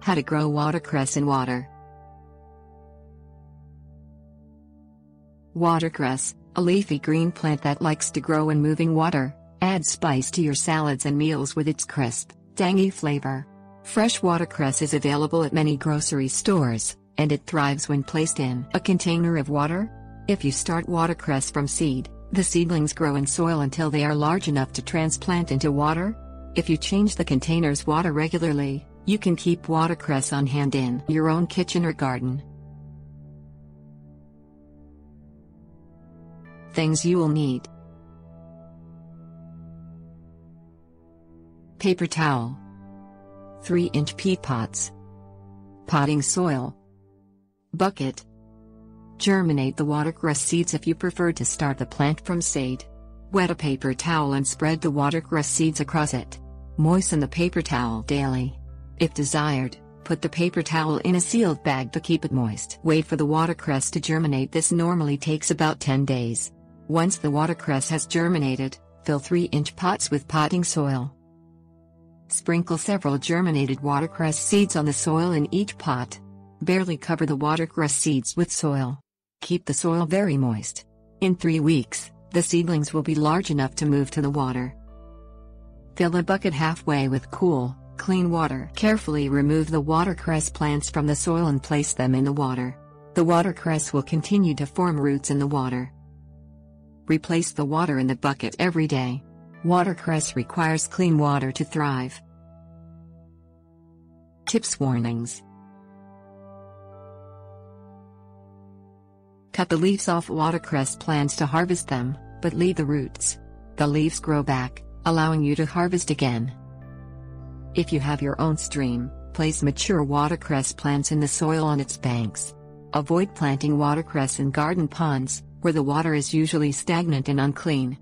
How to grow watercress in water. Watercress, a leafy green plant that likes to grow in moving water, adds spice to your salads and meals with its crisp, tangy flavor. Fresh watercress is available at many grocery stores, and it thrives when placed in a container of water. If you start watercress from seed, the seedlings grow in soil until they are large enough to transplant into water. If you change the container's water regularly, you can keep watercress on hand in your own kitchen or garden. Things you will need: paper towel, 3-inch peat pots, potting soil, bucket. Germinate the watercress seeds if you prefer to start the plant from seed. Wet a paper towel and spread the watercress seeds across it. Moisten the paper towel daily. If desired, put the paper towel in a sealed bag to keep it moist. Wait for the watercress to germinate. This normally takes about 10 days. Once the watercress has germinated, fill 3-inch pots with potting soil. Sprinkle several germinated watercress seeds on the soil in each pot. Barely cover the watercress seeds with soil. Keep the soil very moist. In 3 weeks, the seedlings will be large enough to move to the water. Fill a bucket halfway with cool, clean water. Carefully remove the watercress plants from the soil and place them in the water. The watercress will continue to form roots in the water. Replace the water in the bucket every day. Watercress requires clean water to thrive. Tips: warnings. Cut the leaves off watercress plants to harvest them, but leave the roots. The leaves grow back, allowing you to harvest again. If you have your own stream, place mature watercress plants in the soil on its banks. Avoid planting watercress in garden ponds, where the water is usually stagnant and unclean.